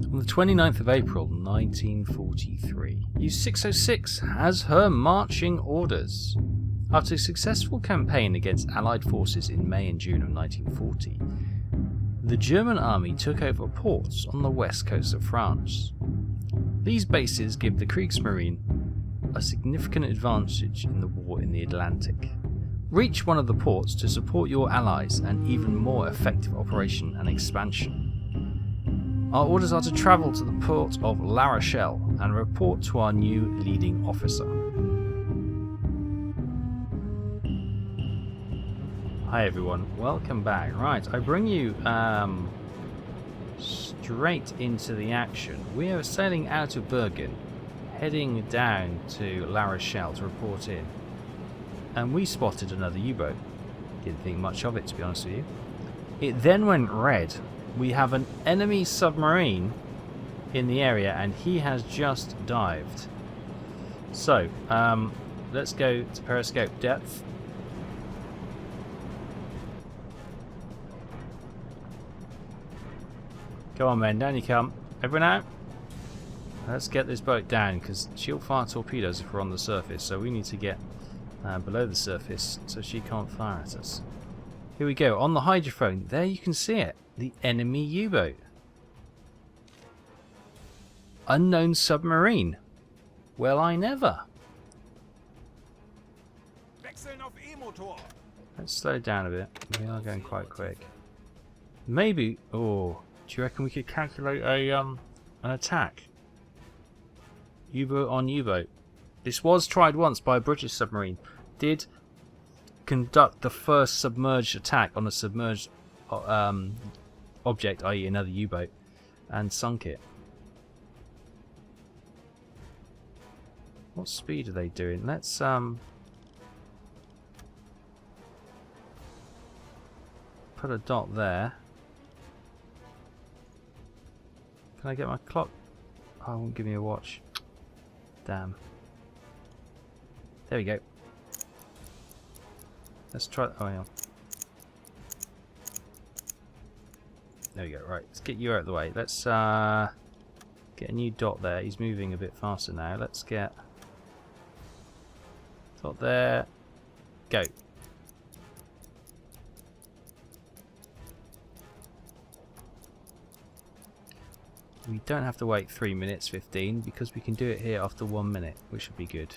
On the 29th of April 1943, U-606 has her marching orders. After a successful campaign against Allied forces in May and June of 1940, the German army took over ports on the west coast of France. These bases give the Kriegsmarine a significant advantage in the war in the Atlantic. Reach one of the ports to support your allies and even more effective operation and expansion. Our orders are to travel to the port of La Rochelle and report to our new leading officer. Hi everyone, welcome back. Right, I bring you straight into the action. We are sailing out of Bergen, heading down to La Rochelle to report in. And we spotted another U-boat. Didn't think much of it, to be honest with you. It then went red. We have an enemy submarine in the area and he has just dived. So, let's go to periscope depth. Go on men, down you come. Everyone out? Let's get this boat down because she'll fire torpedoes if we're on the surface, so we need to get below the surface so she can't fire at us. Here we go, on the hydrophone, there you can see it. The enemy U-boat. Unknown submarine. Well, I never. Let's slow down a bit. We are going quite quick. Maybe. Oh, do you reckon we could calculate a an attack? U-boat on U-boat. This was tried once by a British submarine. Did conduct the first submerged attack on a submerged object, i.e. another U-boat, and sunk it. What speed are they doing? Let's put a dot there. Can I get my clock? Oh, it won't give me a watch. Damn. There we go. Let's try. Oh, hang on. There we go. Right, let's get you out of the way. Let's get a new dot there. He's moving a bit faster now. Let's get dot there. Go. We don't have to wait 3 minutes 15 because we can do it here after 1 minute, which would be good.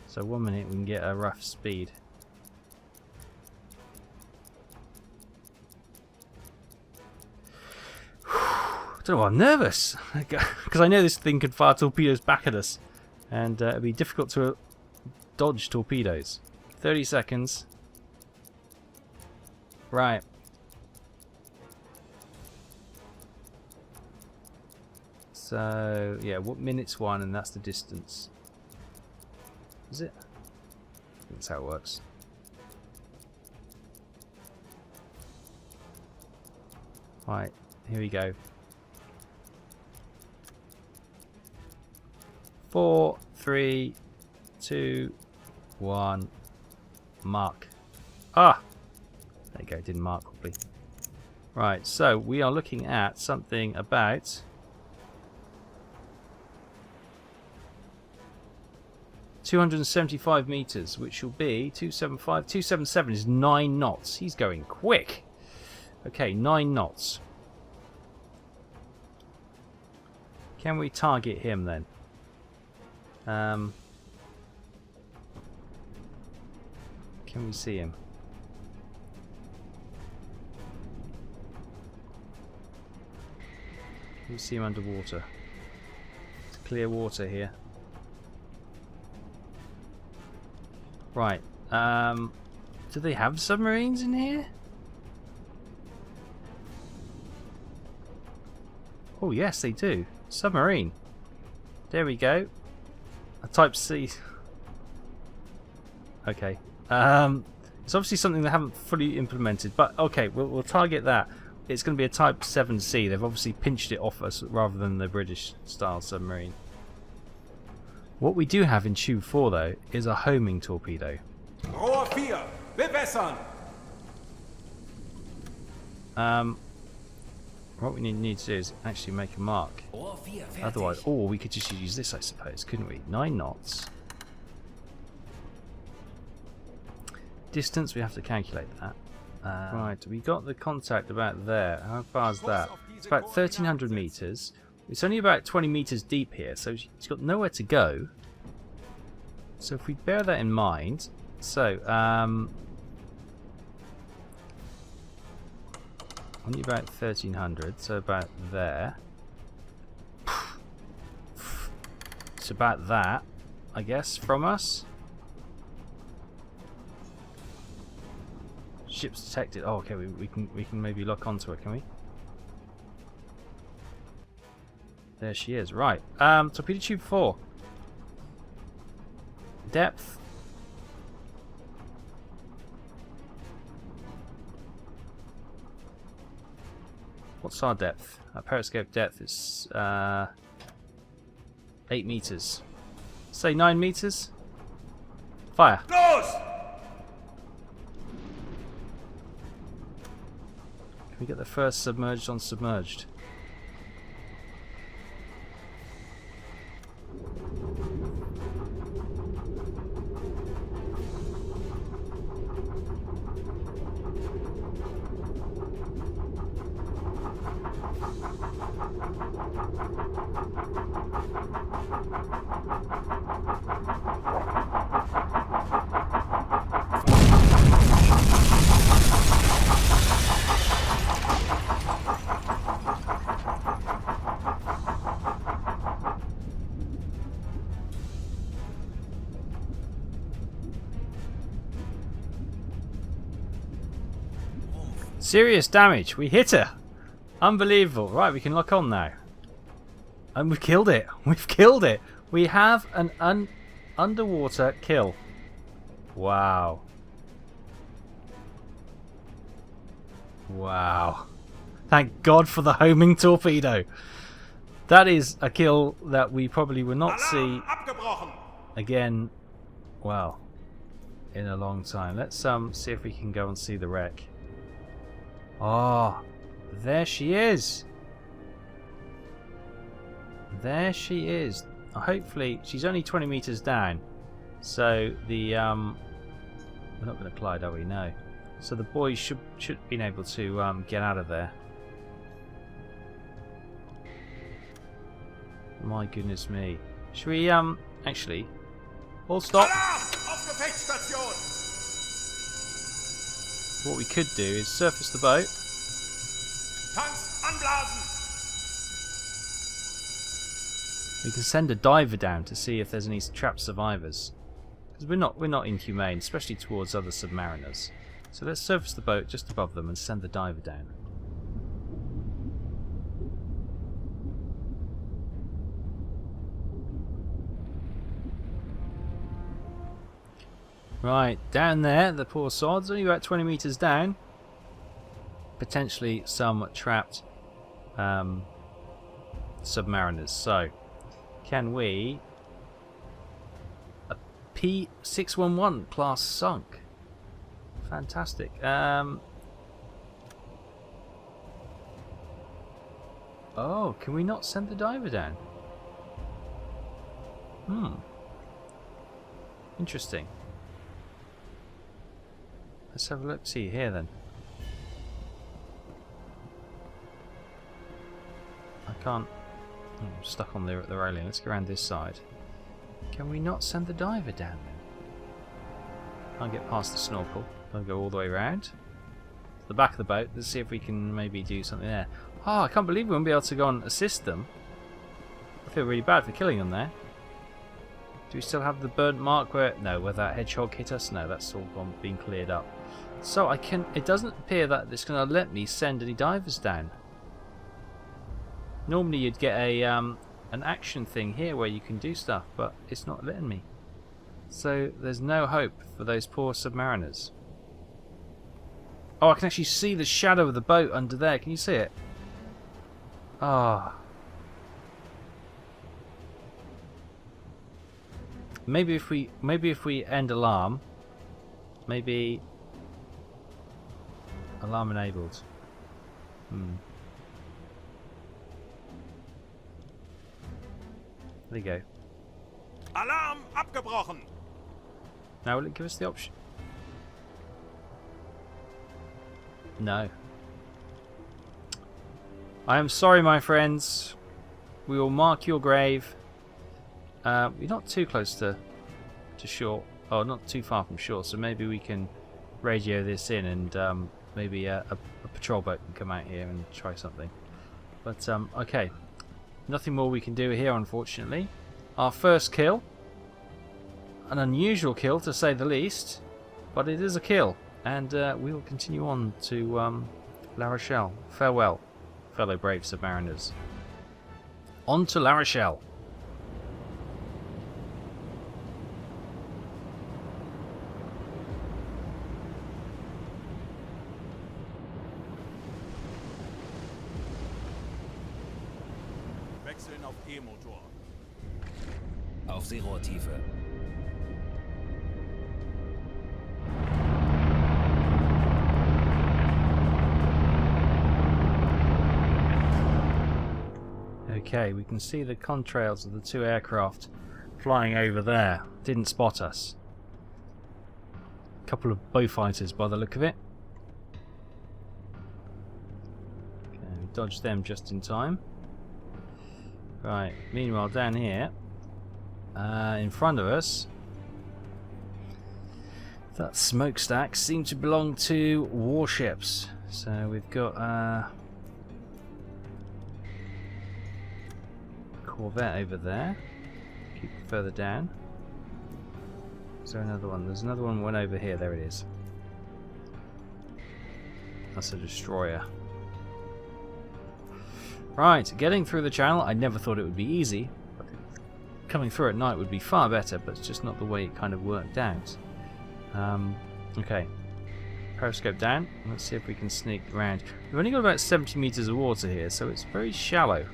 So 1 minute we can get a rough speed. I don't know why I'm nervous because I know this thing could fire torpedoes back at us and it'd be difficult to dodge torpedoes. 30 seconds. Right. So yeah, what minute's 1 and that's the distance. Is it? I think that's how it works. Right, here we go. 4, 3, 2, 1. Mark. Ah! There you go, didn't mark properly. Right, so we are looking at something about 275 meters, which will be 275. 277 is 9 knots. He's going quick. Okay, 9 knots. Can we target him then? Can we see him? Can we see him underwater? It's clear water here. Right. Do they have submarines in here? Oh yes, they do. Submarine. There we go. A Type C. Okay. It's obviously something they haven't fully implemented, but okay, we'll target that. It's going to be a Type 7C. They've obviously pinched it off us rather than the British style submarine. What we do have in Tube 4 though is a homing torpedo. Rohr 4, bewässern. What we need to do is actually make a mark. Otherwise, or we could just use this, I suppose, couldn't we? 9 knots. Distance, we have to calculate that. Right, we got the contact about there. How far is that? It's about 1,300 meters. It's only about 20 meters deep here, so it's got nowhere to go. So if we bear that in mind, so only about 1,300, so about there. It's about that, I guess, from us. Ship's detected. Oh, okay. We can maybe lock onto her, can we? There she is. Right. Torpedo tube 4. Depth. What's our depth? Our periscope depth is 8 meters. Say 9 meters. Fire. Los! Can we get the first submerged on submerged? Serious damage. We hit her. Unbelievable. Right, we can lock on now. And we've killed it. We've killed it. We have an underwater kill. Wow. Wow. Thank God for the homing torpedo. That is a kill that we probably will not see again, well, in a long time. Let's see if we can go and see the wreck. Oh, there she is. There she is. Hopefully, she's only 20 meters down. So the we're not going to glide, are we? No. So the boys should have been able to get out of there. My goodness me. Should we actually all stop? What we could do is surface the boat. Tanks anblasen. We can send a diver down to see if there's any trapped survivors, because we're not inhumane, especially towards other submariners. So let's surface the boat just above them and send the diver down. Right, down there, the poor sods, only about 20 meters down. Potentially some trapped submariners. So, can we... A P611 class sunk. Fantastic. Oh, can we not send the diver down? Interesting. Let's have a look. See here then. I can't. I'm stuck on the railing. Let's go around this side. Can we not send the diver down then? Can't get past the snorkel. I'll go all the way around the back of the boat. Let's see if we can maybe do something there. Oh, I can't believe we won't be able to go and assist them. I feel really bad for killing them there. Do we still have the burnt mark where... No, where that hedgehog hit us? No, that's all been cleared up. So I can... It doesn't appear that it's going to let me send any divers down. Normally you'd get a an action thing here where you can do stuff, but it's not letting me. So there's no hope for those poor submariners. Oh, I can actually see the shadow of the boat under there. Can you see it? Ah. Oh. Maybe if we end alarm, maybe alarm enabled. There you go. Alarm abgebrochen. Now will it give us the option? No. I am sorry, my friends. We will mark your grave. We're not too close to shore. Oh, not too far from shore, so maybe we can radio this in and maybe a patrol boat can come out here and try something. But, okay. Nothing more we can do here, unfortunately. Our first kill. An unusual kill, to say the least. But it is a kill. And we will continue on to La Rochelle. Farewell, fellow brave submariners. On to La Rochelle. Wechseln auf E-Motor. Auf Seerohrtiefe. Okay, we can see the contrails of the two aircraft flying over there. Didn't spot us. A couple of bowfighters by the look of it. Okay, we dodged them just in time. Right, meanwhile down here, in front of us, that smokestack seemed to belong to warships. So we've got Corvette over there. Keep it further down. Is there another one? There's another one went over here. There it is. That's a destroyer. Right, getting through the channel. I never thought it would be easy. But coming through at night would be far better, but it's just not the way it kind of worked out. Okay. Periscope down. Let's see if we can sneak around. We've only got about 70 meters of water here, so it's very shallow.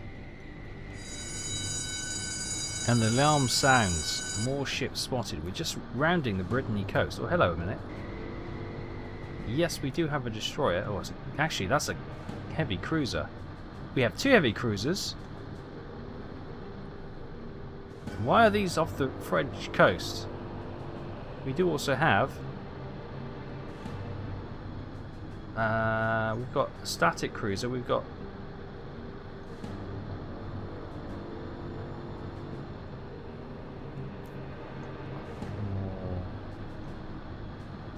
And the alarm sounds. More ships spotted. We're just rounding the Brittany coast. Oh, hello a minute. Yes, we do have a destroyer. Oh, actually, that's a heavy cruiser. We have two heavy cruisers. Why are these off the French coast? We do also have... we've got a static cruiser. We've got...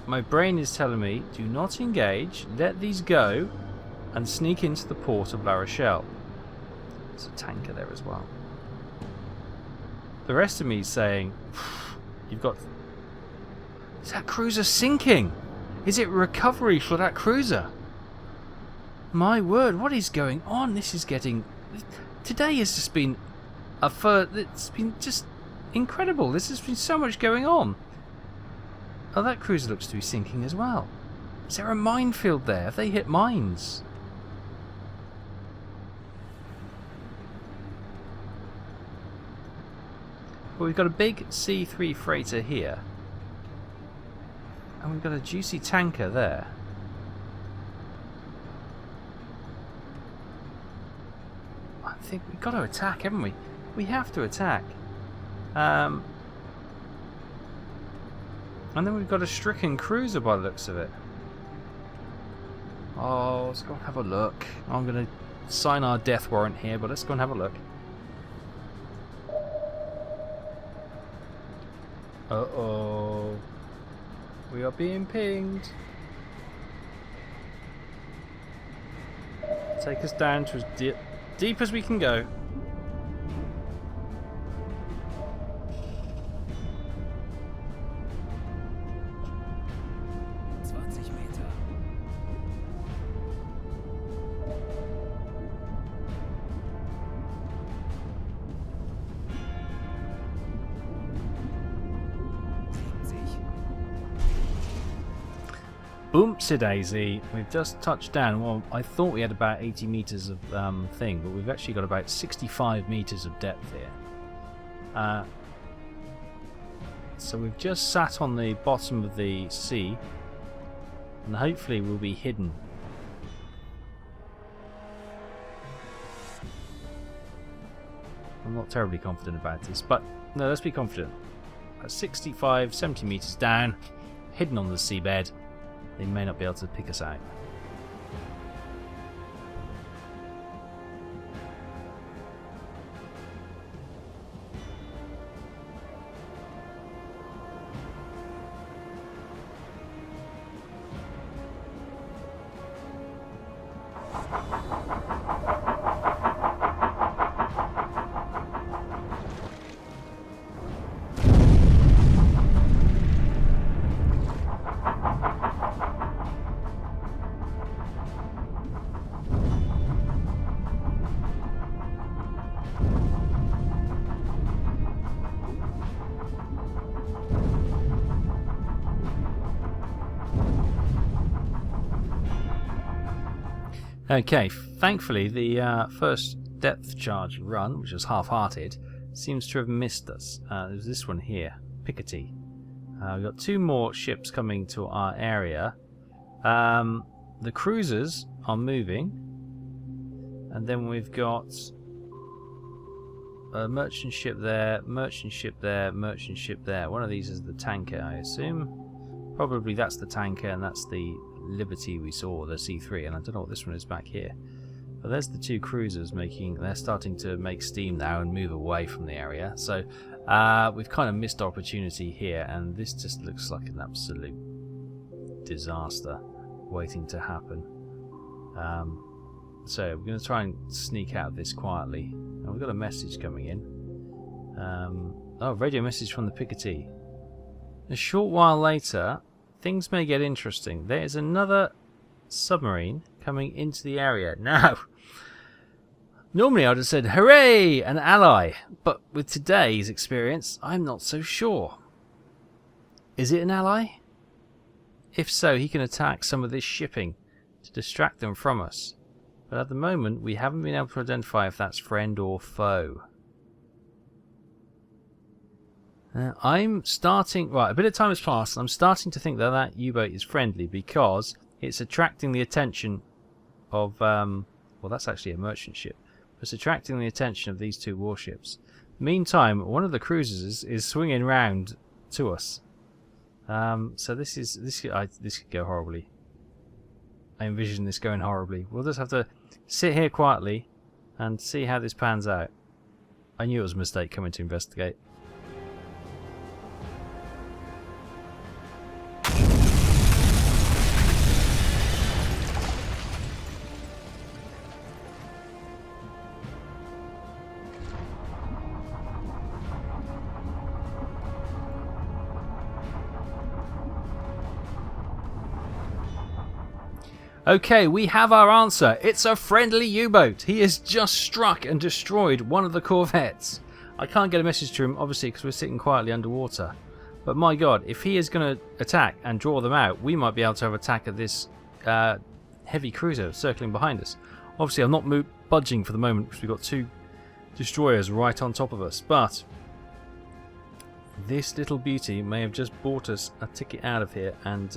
My brain is telling me, do not engage, let these go, and sneak into the port of La Rochelle. There's a tanker there as well. The rest of me is saying, you've got... Is that cruiser sinking? Is it recovery for that cruiser? My word, what is going on? This is getting... Today has just been it's been just incredible. This has been so much going on. Oh, that cruiser looks to be sinking as well. Is there a minefield there? Have they hit mines? Well, we've got a big C3 freighter here. And we've got a juicy tanker there. I think we've got to attack, haven't we? We have to attack. And then we've got a stricken cruiser by the looks of it. Oh, let's go and have a look. I'm going to sign our death warrant here, but let's go and have a look. Uh-oh. We are being pinged. Take us down to as deep as we can go. Boomsy daisy, we've just touched down. Well, I thought we had about 80 meters of thing, but we've actually got about 65 meters of depth here. So we've just sat on the bottom of the sea, and hopefully we'll be hidden. I'm not terribly confident about this, but no, let's be confident. 65, 70 meters down, hidden on the seabed, they may not be able to pick us out. Okay, thankfully the first depth charge run, which was half-hearted, seems to have missed us. There's this one here, Picardy. We've got 2 more ships coming to our area. The cruisers are moving, and then we've got a merchant ship there, merchant ship there, merchant ship there. One of these is the tanker, I assume. Probably that's the tanker, and that's the Liberty we saw, the C3, and I don't know what this one is back here. But there's the 2 cruisers they're starting to make steam now and move away from the area. So we've kind of missed opportunity here, and this just looks like an absolute disaster waiting to happen. So we're going to try and sneak out of this quietly. And we've got a message coming in. Oh, radio message from the Picardy. A short while later, things may get interesting. There is another submarine coming into the area. Now, normally I would have said, hooray, an ally. But with today's experience, I'm not so sure. Is it an ally? If so, he can attack some of this shipping to distract them from us. But at the moment, we haven't been able to identify if that's friend or foe. I'm starting... Right, a bit of time has passed. I'm starting to think that that U-boat is friendly because it's attracting the attention of... well, that's actually a merchant ship. It's attracting the attention of these 2 warships. Meantime, one of the cruisers is swinging round to us. So this could go horribly. I envision this going horribly. We'll just have to sit here quietly and see how this pans out. I knew it was a mistake coming to investigate. Okay, we have our answer. It's a friendly U-boat. He has just struck and destroyed one of the corvettes. I can't get a message to him, obviously, because we're sitting quietly underwater. But my god, if he is going to attack and draw them out, we might be able to have an attack at this heavy cruiser circling behind us. Obviously, I'm not budging for the moment because we've got 2 destroyers right on top of us. But this little beauty may have just bought us a ticket out of here and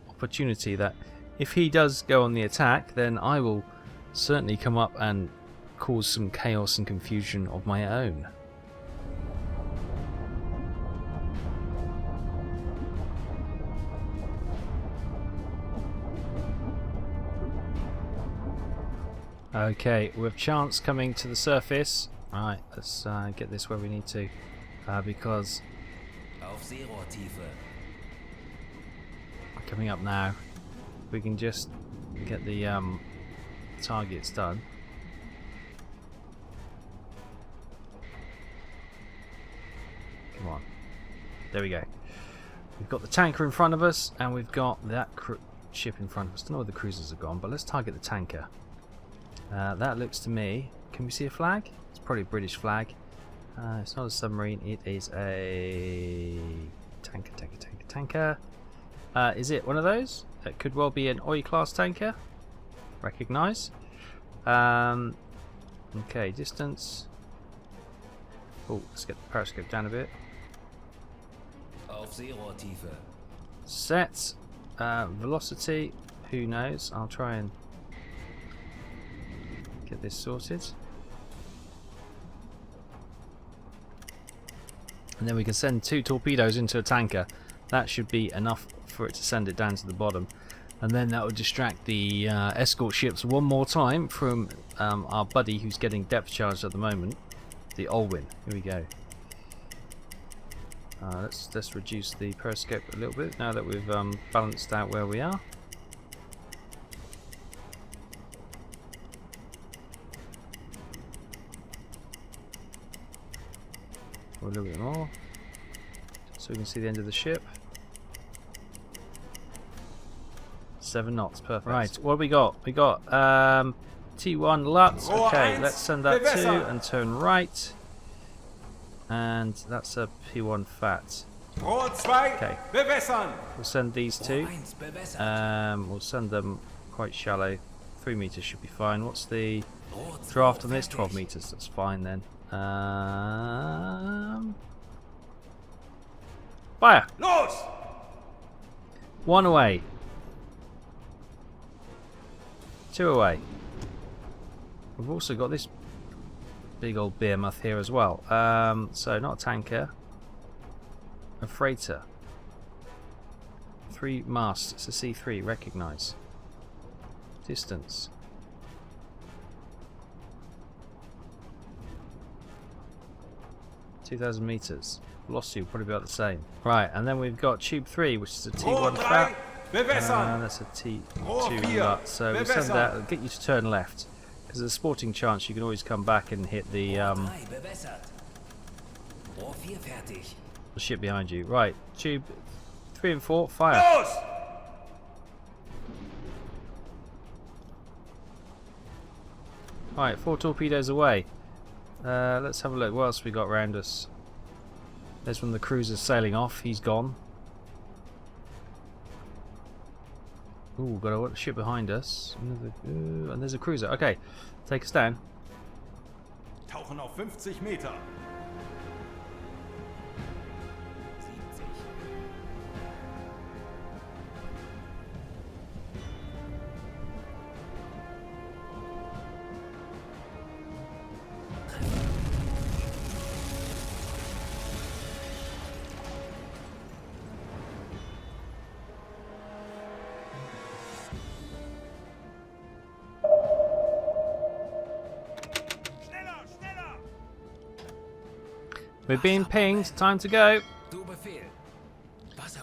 opportunity that... If he does go on the attack, then I will certainly come up and cause some chaos and confusion of my own. Okay, with chance coming to the surface. Alright, let's get this where we need to. Because... coming up now. We can just get the targets done. Come on. There we go. We've got the tanker in front of us, and we've got that ship in front of us. Don't know where the cruisers have gone, but let's target the tanker. That looks to me... Can we see a flag? It's probably a British flag. It's not a submarine, it is a... Tanker. Is it one of those? That could well be an OI class tanker. Recognise. Okay, distance. Oh, let's get the periscope down a bit. Set. Velocity. Who knows? I'll try and get this sorted. And then we can send 2 torpedoes into a tanker. That should be enough for it to send it down to the bottom. And then that would distract the escort ships one more time from our buddy who's getting depth charged at the moment, the Olwyn. Here we go. Let's reduce the periscope a little bit now that we've balanced out where we are. A little bit more, so we can see the end of the ship. 7 knots, perfect. Right, what have we got? We got T1 Lutz. Okay, let's send that 2 and turn right. And that's a P1 Fat. Okay, we'll send these 2. We'll send them quite shallow. 3 meters should be fine. What's the draft on this? 12 meters. That's fine then. Fire! Los! 1 away. 2 away. We've also got this big old behemoth here as well. So not a tanker. A freighter. 3 masts. It's a C3. Recognise. Distance. $2,000 meters. Velocity will probably be about the same. Right, and then we've got Tube 3, which is a T1 Fat. That's a T2 Lut. So we'll send that. It'll get you to turn left. Because there's a sporting chance you can always come back and hit the ship behind you. Right, Tube 3 and 4, fire. Right, 4 torpedoes away. Let's have a look. What else we got around us? There's one of the cruisers sailing off. He's gone. Ooh, got a ship behind us. And there's a cruiser. Okay, take us down. Tauchen auf 50 Meter. We're being pinged. Time to go. We've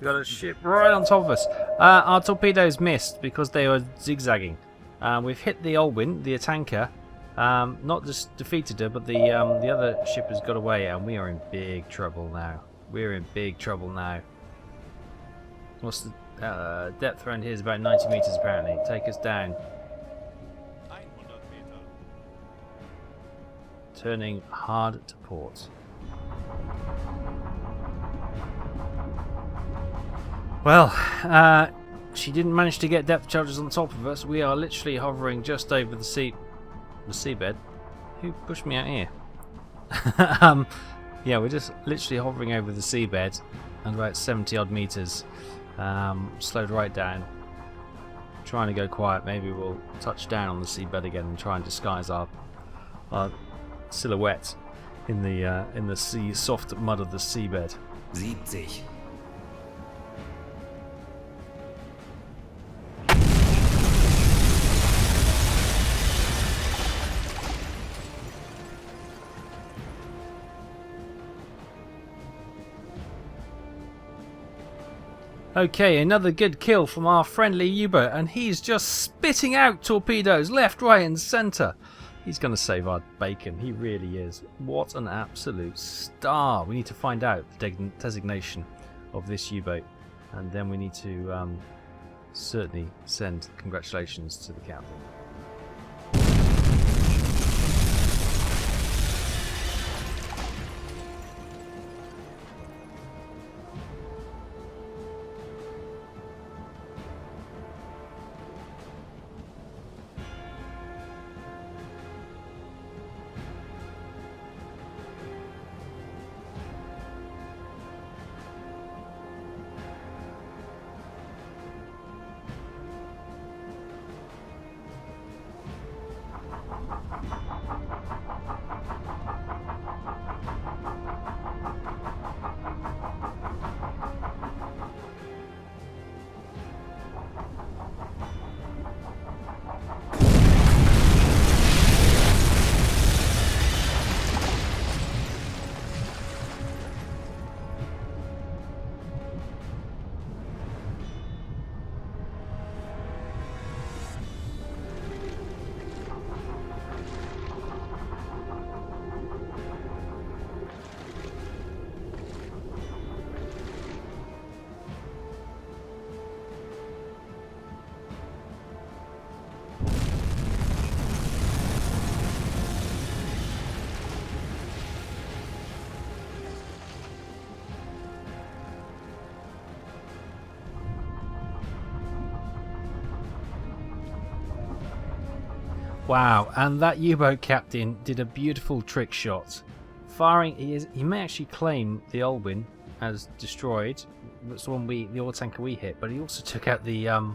got a ship right on top of us. Our torpedoes missed because they were zigzagging. We've hit the Olwyn, the tanker. Not just defeated her, but the other ship has got away, and we are in big trouble now. We're in big trouble now. What's the depth around here? Is about 90 meters apparently. Take us down. 100 Meter. Turning hard to port. Well, she didn't manage to get depth charges on top of us. We are literally hovering just over the seabed. Who pushed me out here? Yeah, we're just literally hovering over the seabed and about 70 odd meters. Slowed right down. Trying to go quiet. Maybe we'll touch down on the seabed again and try and disguise our silhouette in the sea, soft mud of the seabed. 70. Okay, another good kill from our friendly U-boat, and he's just spitting out torpedoes left, right and centre. He's going to save our bacon, he really is. What an absolute star. We need to find out the designation of this U-boat, and then we need to certainly send congratulations to the captain. Wow, and that U-boat captain did a beautiful trick shot. Firing, he may actually claim the Olwyn as destroyed. That's the one the oil tanker we hit, but he also took out the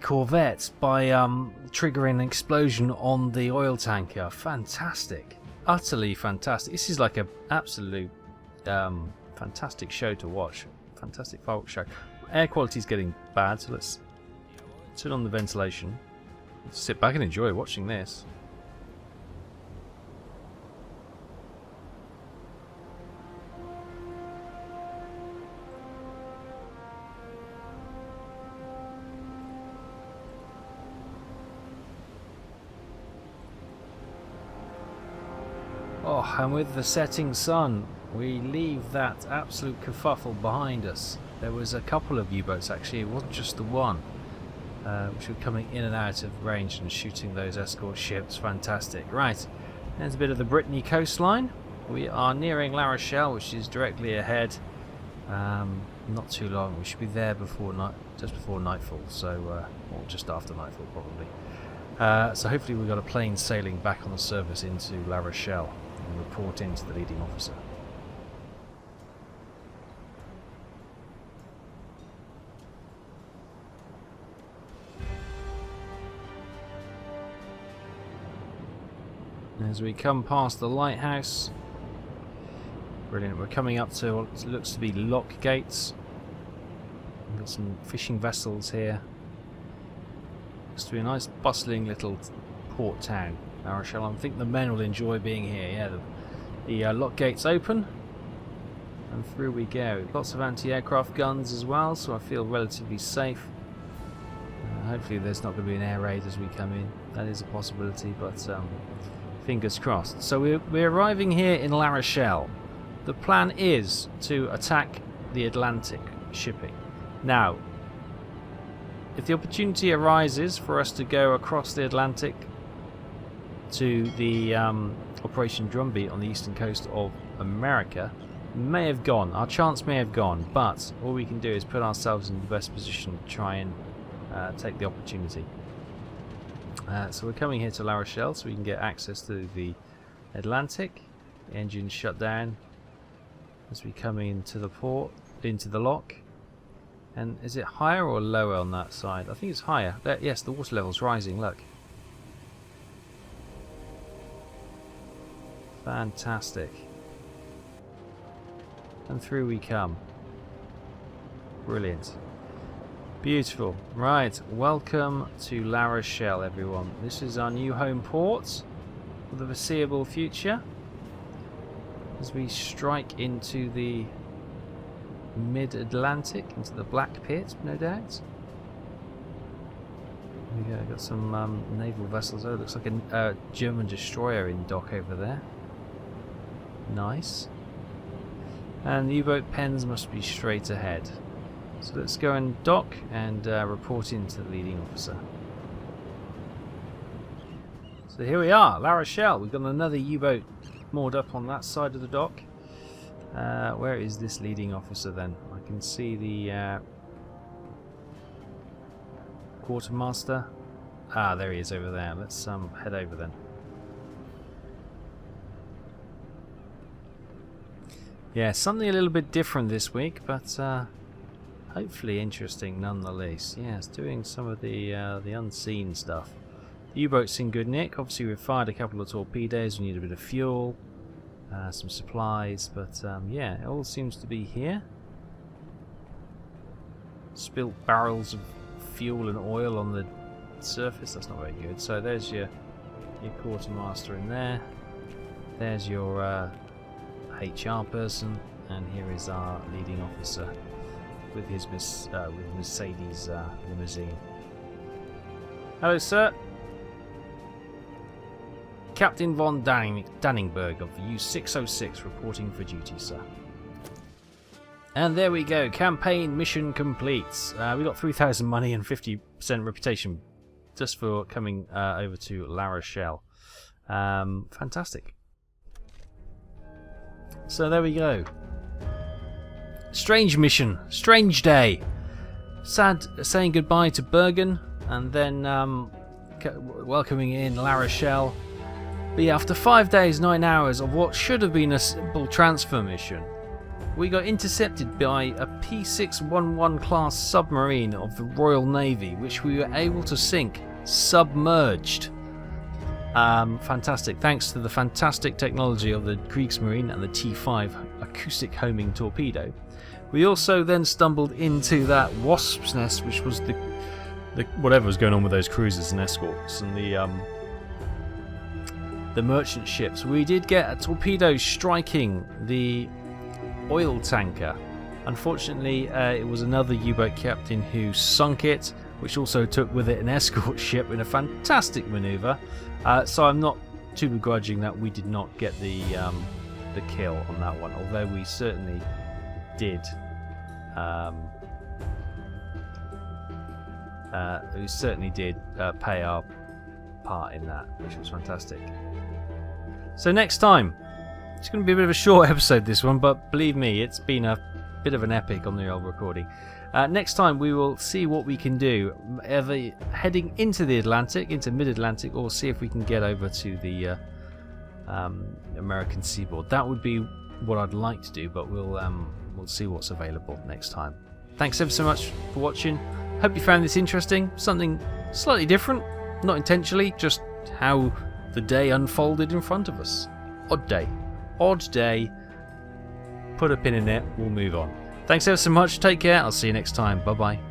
corvette by triggering an explosion on the oil tanker. Fantastic, utterly fantastic. This is like a absolute fantastic show to watch. Fantastic fireworks show. Air quality is getting bad, so let's turn on the ventilation. Let's sit back and enjoy watching this. Oh, and with the setting sun, we leave that absolute kerfuffle behind us. There was a couple of U-boats actually, it wasn't just the one, which were coming in and out of range and shooting those escort ships. Fantastic. Right, there's a bit of the Brittany coastline. We are nearing La Rochelle, which is directly ahead. Not too long. We should be there before just before nightfall, so or just after nightfall probably. So hopefully we've got a plane sailing back on the surface into La Rochelle and report into the leading officer. As we come past the lighthouse, brilliant, we're coming up to what looks to be lock gates. We've got some fishing vessels here. Looks to be a nice bustling little port town, La Rochelle. I think the men will enjoy being here. Yeah, the lock gates open and through we go. Lots of anti-aircraft guns as well, so I feel relatively safe. Hopefully there's not going to be an air raid as we come in. That is a possibility, but fingers crossed. So we're arriving here in La Rochelle. The plan is to attack the Atlantic shipping. Now, if the opportunity arises for us to go across the Atlantic to the Operation Drumbeat on the eastern coast of America, may have gone. Our chance may have gone, but all we can do is put ourselves in the best position to try and take the opportunity. So we're coming here to La Rochelle so we can get access to the Atlantic. The engine's shut down as we come into the port, into the lock. And is it higher or lower on that side? I think it's higher. There, yes, the water level's rising, look. Fantastic. And through we come. Brilliant. Beautiful. Right, welcome to La Rochelle, everyone. This is our new home port for the foreseeable future as we strike into the mid-Atlantic, into the Black Pit, no doubt. We got some naval vessels. Oh, it looks like a German destroyer in dock over there. Nice. And the U-boat pens must be straight ahead. So let's go and dock and report in to the leading officer. So here we are, La Rochelle. We've got another U-boat moored up on that side of the dock. Where is this leading officer then? I can see the quartermaster. Ah, there he is over there. Let's head over then. Yeah, something a little bit different this week, but hopefully interesting nonetheless. Yeah, it's doing some of the unseen stuff. The U-boat's in good nick. Obviously we've fired a couple of torpedoes. We need a bit of fuel, some supplies, but yeah, it all seems to be here. Spilt barrels of fuel and oil on the surface. That's not very good. So there's your quartermaster in there. There's your HR person, and here is our leading officer with his Mercedes limousine. Hello, sir. Captain von Danningberg of U-606 reporting for duty, sir. And there we go. Campaign mission complete. We got 3,000 money and 50% reputation just for coming over to La Rochelle. Fantastic. So there we go. Strange mission. Strange day. Sad saying goodbye to Bergen. and then welcoming in La Rochelle. But yeah, after 5 days, 9 hours of what should have been a simple transfer mission, we got intercepted by a P611 class submarine of the Royal Navy, which we were able to sink submerged. Fantastic. Thanks to the fantastic technology of the Kriegsmarine and the T5 acoustic homing torpedo. We also then stumbled into that wasp's nest, which was the whatever was going on with those cruisers and escorts and the merchant ships. We did get a torpedo striking the oil tanker. Unfortunately, it was another U-boat captain who sunk it, which also took with it an escort ship in a fantastic manoeuvre. So I'm not too begrudging that we did not get the kill on that one, although we certainly did. Pay our part in that, which was fantastic. So next time, it's going to be a bit of a short episode, this one, but believe me, it's been a bit of an epic on the old recording. Next time we will see what we can do, either heading into the Atlantic, into mid-Atlantic, or see if we can get over to the American seaboard. That would be what I'd like to do, but we'll see what's available next time. Thanks ever so much for watching. Hope you found this interesting. Something slightly different, not intentionally, just how the day unfolded in front of us. Odd day. Put a pin in it, we'll move on. Thanks ever so much, take care, I'll see you next time, bye bye.